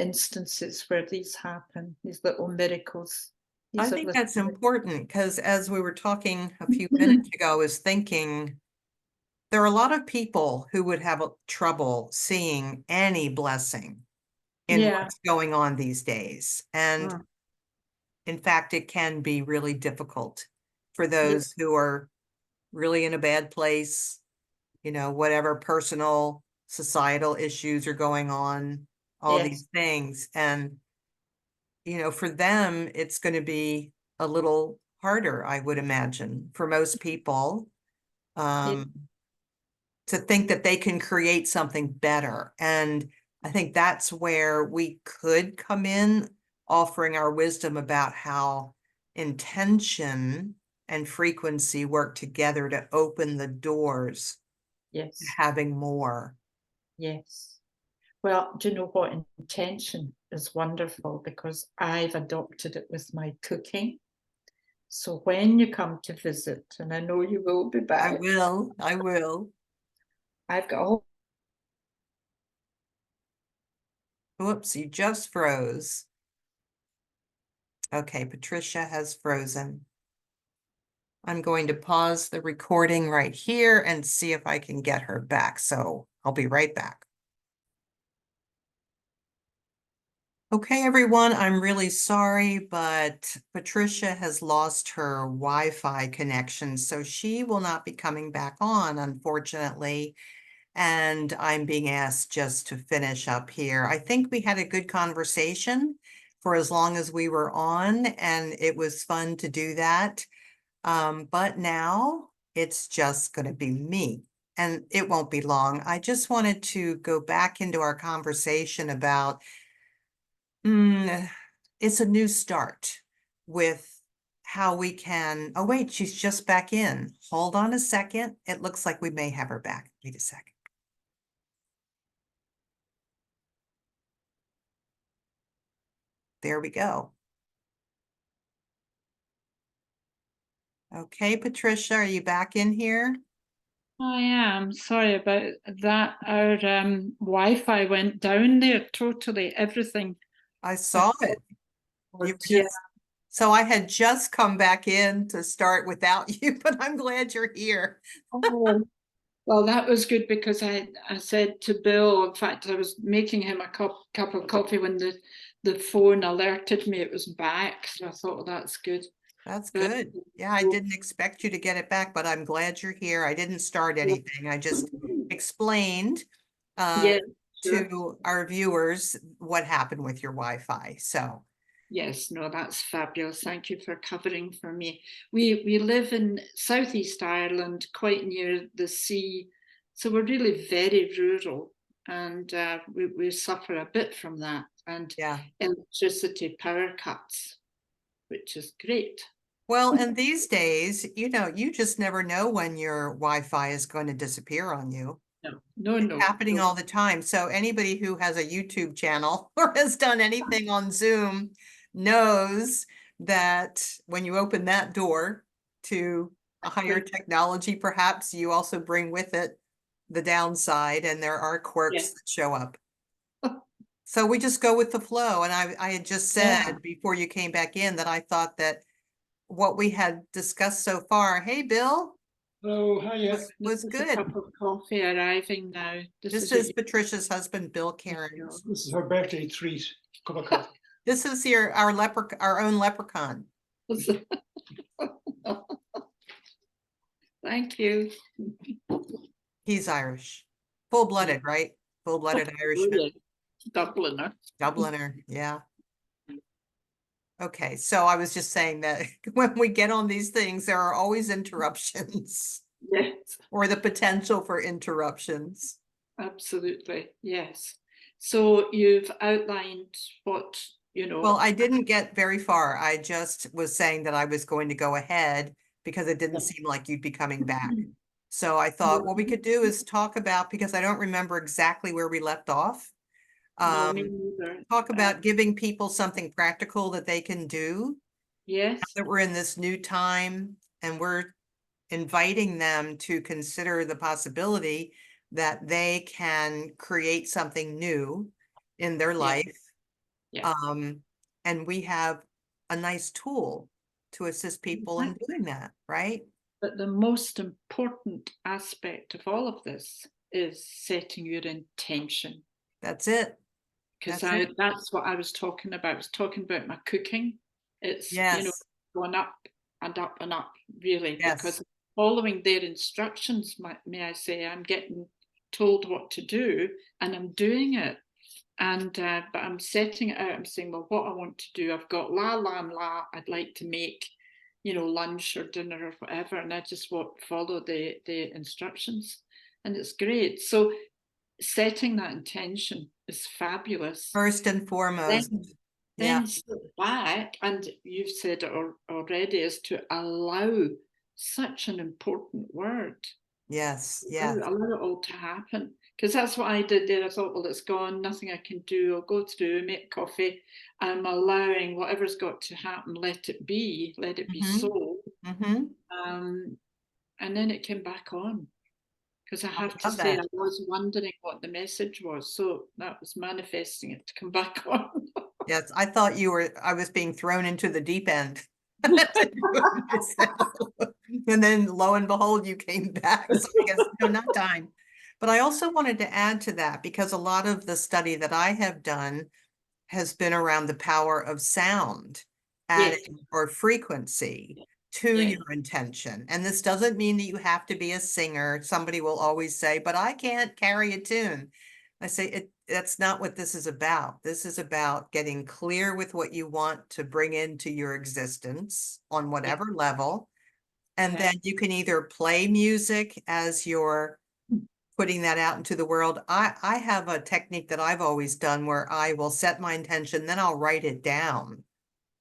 instances where these happen, these little miracles.
I
These are
think
little
that's important because as we were talking a few
miracles.
minutes ago, I was thinking there are a lot of people who would have trouble seeing any blessing in
Yeah.
what's going on these days. And
Mm.
in fact, it can be really difficult for
Yeah.
those who are really in a bad place, whatever personal, societal issues are going on, all
Yes.
these things. And, for them, it's going to be a little harder, I would imagine, for most people,
Yeah.
um, to think that they can create something better. And I think that's where we could come in, offering our wisdom about how intention and frequency work together to open the doors to
Yes.
having more.
Yes. Well, do you know what? Intention is wonderful because I've adopted it with my cooking. So when you come to visit, and I know you will be
I
back,
will, I will.
I've got all.
Whoops, you just froze. Okay, Patricia has frozen. I'm going to pause the recording right here and see if I can get her back. So I'll be right back. Okay, everyone, I'm really sorry, but Patricia has lost her Wi-Fi connection, so she will not be coming back on, unfortunately. And I'm being asked just to finish up here. I think we had a good conversation for as long as we were on, and it was fun to do that. But now it's just going to be me, and it won't be long. I just wanted to go back into our conversation about it's a new start with how we can. Oh, wait, she's just back in. Hold on a second. It looks like we may have her back. Wait a second. There we go. Okay, Patricia, are you back in here?
I am sorry about that. Our Wi-Fi went down there totally. Everything.
I saw it. You were
Yeah.
just, so I had just come back in to start without you, but I'm glad you're here.
Oh, well, that was good because I said to Bill, in fact, I was making him a cup of coffee when the phone alerted me it was back. So I thought, well, that's good.
That's
But
good. Yeah, I didn't expect you to get it back, but I'm glad you're here. I didn't start anything. I just explained uh
yeah, sure.
to our viewers what happened with your Wi-Fi. So,
Yes, no, that's fabulous. Thank you for covering for me. We live in southeast Ireland, quite near the sea, so we're really very rural, and we suffer a bit from that, and
yeah.
electricity power cuts, which is great.
Well, and these days, you just never know when your Wi-Fi is going to disappear on you.
No, no,
It's
no,
happening
no.
all the time. So anybody who has a YouTube channel or has done anything on Zoom knows that when you open that door to a higher technology, perhaps you also bring with it the downside, and there are
Yeah,
quirks that show up. So we just go with the flow. And I had just
yeah.
said before you came back in that I thought that what we had discussed so far, hey, Bill,
Oh, hiya.
This
was
is a
good.
cup of coffee arriving now. This
This
is
is
it.
Patricia's husband, Bill
There you
Kerins.
This is her birthday treat. Cup of coffee.
This is our own leprechaun.
go. Thank you.
He's Irish. Full-blooded, right? Full-blooded Irishman.
Dubliner.
Dubliner, yeah. Okay, so I was just saying that when we get on these things, there are always interruptions
Yes,
or the potential for interruptions.
absolutely. Yes. So you've outlined what,
Well, I didn't get very far. I just was saying that I was going to go ahead because it didn't seem like you'd be coming back. So I thought what we could do is talk about, because I don't remember exactly where we left off.
No, me neither.
Talk about giving people something practical that they can do. Now
Yes,
that we're in this new time and we're inviting them to consider the possibility that they can create something new in their
yeah,
life.
yeah.
And we have a nice tool to assist people in doing that, right?
But the most important aspect of all of this is setting your intention.
That's it.
Because
That's it.
that's what I was talking about. I was talking about my cooking. It's,
Yes.
going up and up, really,
Yes.
because following their instructions, may I say, I'm getting told what to do and I'm doing it. And but I'm setting it out. I'm saying, well, what I want to do, I've got la lamb la. I'd like to make, lunch or dinner or whatever, and I just follow the instructions, and it's great. So setting that intention is fabulous.
First and foremost.
Then,
Yeah.
sit back, and you've said it already, is to allow such an important word.
Yes. Yes.
Allow it all to happen. Because that's what I did there. I thought, well, it's gone, nothing I can do. I'll go through, make coffee. I'm allowing whatever's got to happen, let it be
Mm-hmm.
so.
Mm-hmm.
And then it came back on. Because I
I
have to
love
say,
that.
I was wondering what the message was. So that was manifesting it to come back on.
Yes. I was being thrown into the deep end. To do it myself. And then lo and behold, you came back. So I guess, no, not time. But I also wanted to add to that because a lot of the study that I have done has been around the power of sound,
Yes,
adding or frequency to
yes,
your intention. And this doesn't mean that you have to be a singer. Somebody will always say, but I can't carry a tune. I say that's not what this is about. This is about getting clear with what you want to bring into your existence on
yeah,
whatever level. And
yeah,
then you can either play music as you're putting that out into the world. I have a technique that I've always done where I will set my intention, then I'll write it down. I'll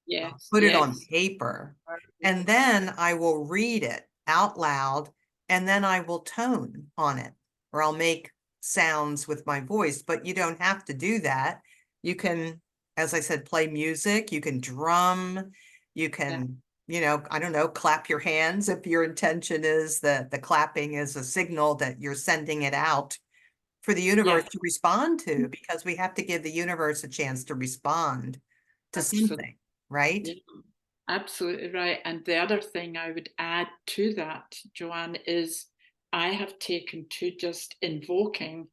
yes,
put it on
yes.
paper, and then I will read it out loud, and then I will tone on it, or I'll make sounds with my voice. But you don't have to do that. You can, as I said, play music, you can drum, you
Yeah,
can, I don't know, clap your hands if your intention is that the clapping is a signal that you're sending it out for the
yeah,
universe to respond to, because we have to give the universe a chance to respond to
absolutely.
something, right?
Yeah, absolutely right. And the other thing I would add to that, Joanne, is I have taken to just invoking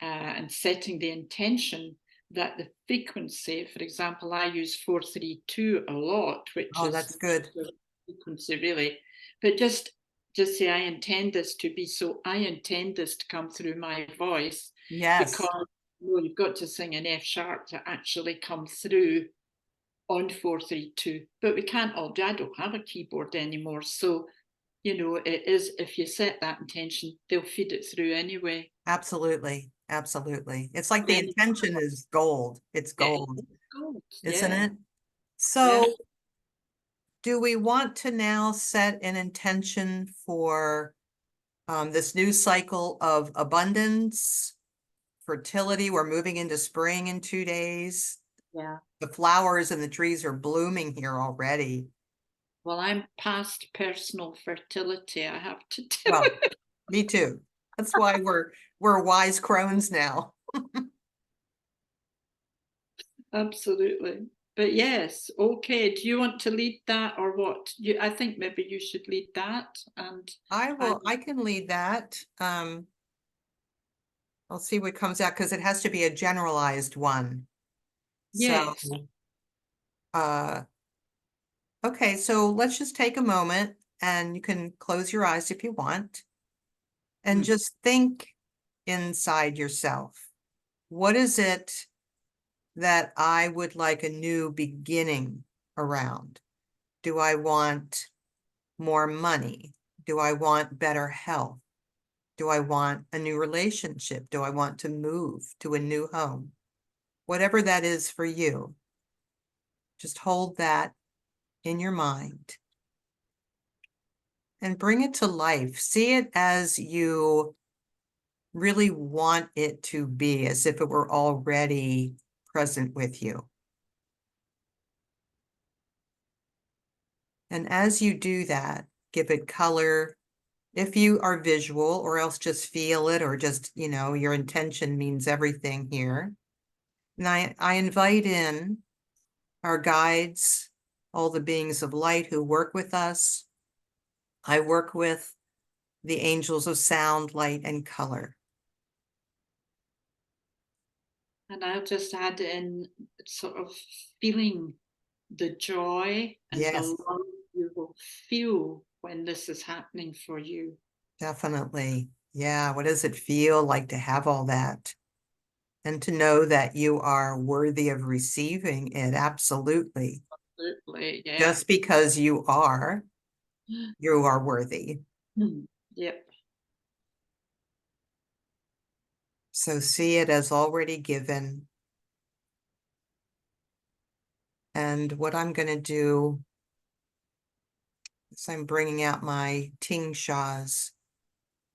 and setting the intention that the frequency, for example, I use 432 a lot, which
Oh,
is
that's good.
the frequency really. But just say I intend this to be, so I intend this to come through my voice,
Yes,
because you've got to sing an F sharp to actually come through on 432. But we can't all do. I don't have a keyboard anymore, so it is, if you set that intention, they'll feed it through anyway.
absolutely. Absolutely. It's like the
Then
intention is gold. It's gold,
gold,
isn't
yeah.
it? So do we want to now set an intention for this new cycle of abundance, fertility? We're moving into spring in 2 days.
Yeah.
The flowers and the trees are blooming here already.
Well, I'm past personal fertility, I have to tell
Well,
you.
me too. That's why we're wise crones now.
Absolutely. But yes, okay. Do you want to lead that or what? I think maybe you should lead that, and
I can lead that. I'll see what comes out because it has to be a generalized one. So,
yes.
uh, okay, so let's just take a moment and you can close your eyes if you want and
Mm.
just think inside yourself. What is it that I would like a new beginning around? Do I want more money? Do I want better health? Do I want a new relationship? Do I want to move to a new home? Whatever that is for you, just hold that in your mind and bring it to life. See it as you really want it to be, as if it were already present with you. And as you do that, give it color. If you are visual, or else just feel it, or just, your intention means everything here. And I invite in our guides, all the beings of light who work with us. I work with the angels of sound, light, and color.
And I'll just add in sort of feeling the joy and the
Yes,
love you will feel when this is happening for you.
definitely. Yeah, what does it feel like to have all that? And to know that you are worthy of receiving it, absolutely.
Absolutely, yeah.
Just because you are worthy.
Yep.
So see it as already given. And what I'm going to do is I'm bringing out my ting shas.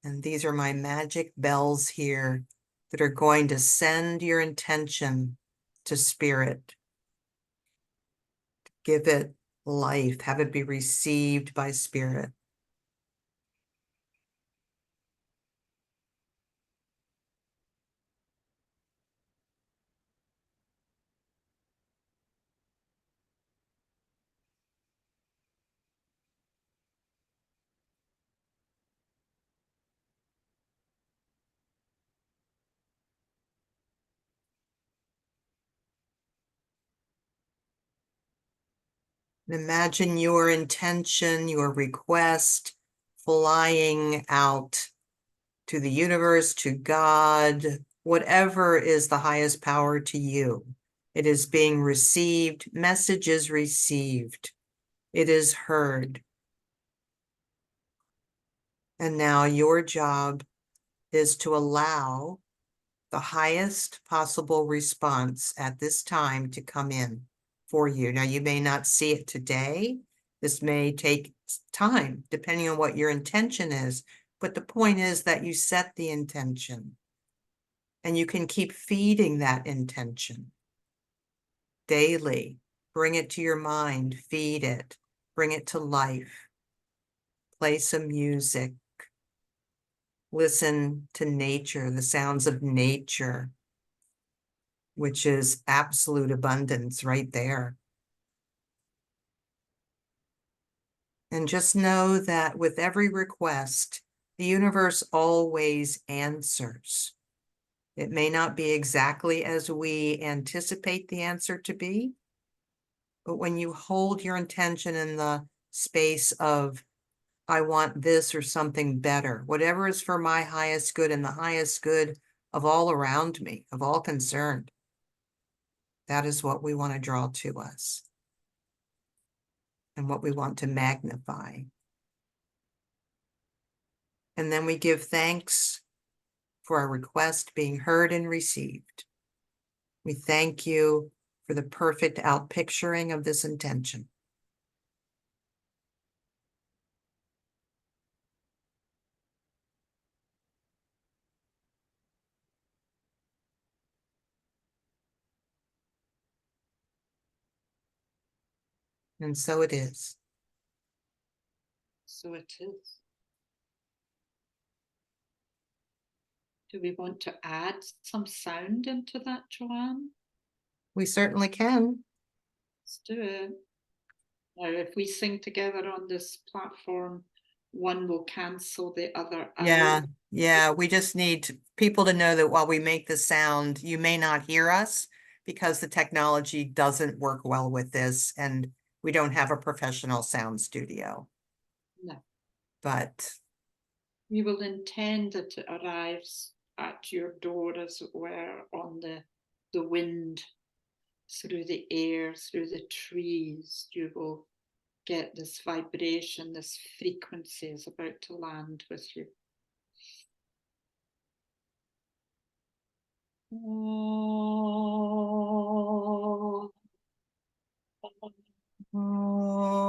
And these are my magic bells here that are going to send your intention to spirit. Give it life, have it be received by spirit. Imagine your intention, your request flying out to the universe, to God, whatever is the highest power to you. It is being received, message is received, it is heard. And now your job is to allow the highest possible response at this time to come in for you. Now, you may not see it today. This may take time, depending on what your intention is. But the point is that you set the intention and you can keep feeding that intention daily. Bring it to your mind, feed it, bring it to life. Play some music. Listen to nature, the sounds of nature, which is absolute abundance right there. And just know that with every request, the universe always answers. It may not be exactly as we anticipate the answer to be, but when you hold your intention in the space of, I want this or something better, whatever is for my highest good and the highest good of all around me, of all concerned, that is what we want to draw to us and what we want to magnify. And then we give thanks for our request being heard and received. We thank you for the perfect outpicturing of this intention. And so it is.
So it is. Do we want to add some sound into that, Joanne?
We certainly can.
Let's do it. Now, if we sing together on this platform, one will cancel the other out.
Yeah, we just need people to know that while we make the sound, you may not hear us because the technology doesn't work well with this and we don't have a professional sound studio.
No.
But
We will intend that it arrives at your door, as it were, on the wind, through the air, through the trees. You will get this vibration, this frequency is about to land with you. Oh.
oh,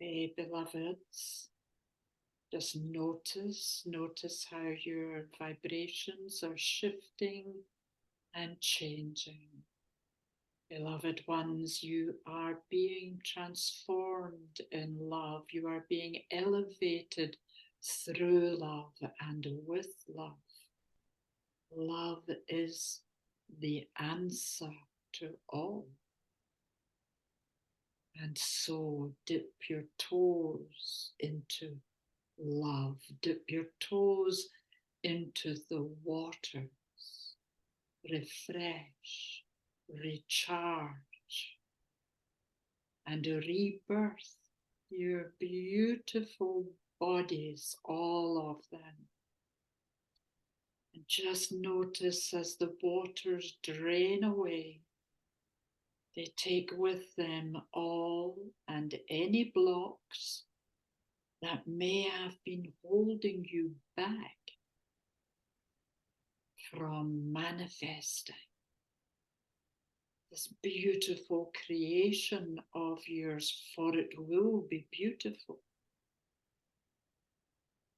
Hey, beloveds, just notice how your vibrations are shifting and changing. Beloved ones, you are being transformed in love. You are being elevated through love and with love. Love is the answer to all. And so dip your toes into love. Dip your toes into the waters. Refresh, recharge, and rebirth your beautiful bodies, all of them. And just notice as the waters drain away, they take with them all and any blocks that may have been holding you back from manifesting this beautiful creation of yours, for it will be beautiful,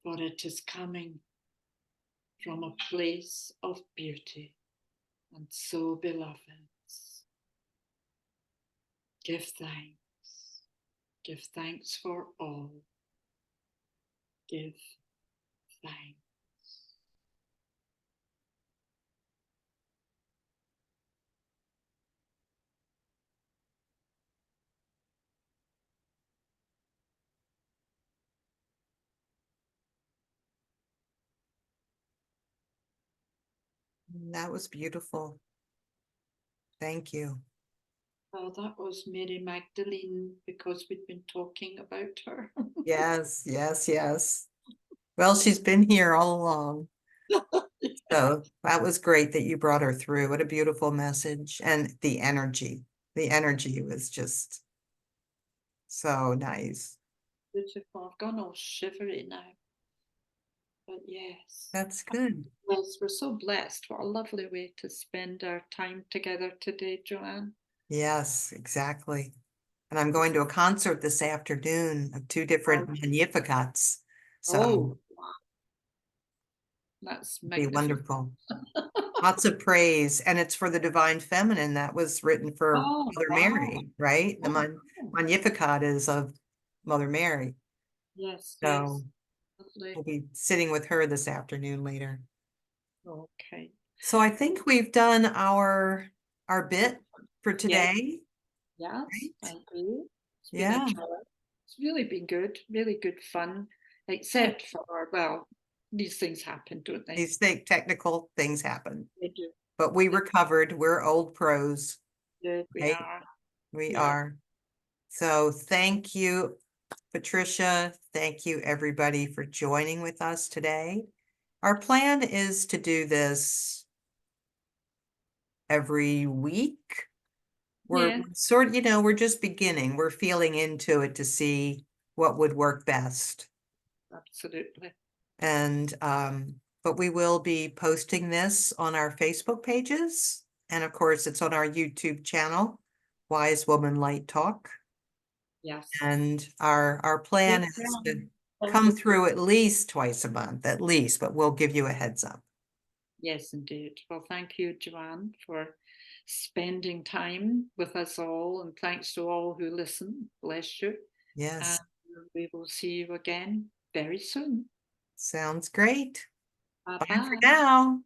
for it is coming from a place of beauty. And so, beloveds, give thanks. Give thanks for all. Give thanks.
that was beautiful. Thank you.
Well, that was Mary Magdalene, because we'd been talking about her.
Yes, yes, yes. Well, she's been here all along. So that was great that you brought her through. What a beautiful message. And the energy was just So nice.
Beautiful. I've gone all shivery now. But yes.
That's good.
Yes, we're so blessed. What a lovely way to spend our time together today, Joanne.
Yes, exactly. And I'm going to a concert this afternoon of two different Magnificats. So
Oh, that's
it'll be
magnificent.
wonderful. Lots of praise. And it's for the Divine Feminine that was written for
Oh,
Mother
wow.
Mary, right? The
Oh,
Magnificat is of Mother Mary.
yes, yes.
So
Lovely.
we'll be sitting with her this afternoon later.
Okay.
So I think we've done our bit for today.
Yes, I
Right?
agree. It's been
Yeah.
a challenge. It's really been good, really good fun, except for, well, these things happen, don't they?
These technical things happen,
They do.
but we recovered. We're old pros,
Yeah, we
right?
are.
We
Yeah.
are. So thank you, Patricia. Thank you, everybody, for joining with us today. Our plan is to do this every week. We're
Yeah.
sort of, we're just beginning. We're feeling into it to see what would work best.
Absolutely.
And but we will be posting this on our Facebook pages. And of course, it's on our YouTube channel, Wise Woman Light Talk.
Yes.
And our plan
Yes,
is to
yeah.
come through at least twice a month, at least, but we'll give you a heads up.
Yes, indeed. Well, thank you, Joanne, for spending time with us all, and thanks to all who listen. Bless you.
Yes,
And we will see you again very soon.
sounds great. Bye for
Bye-bye.
now.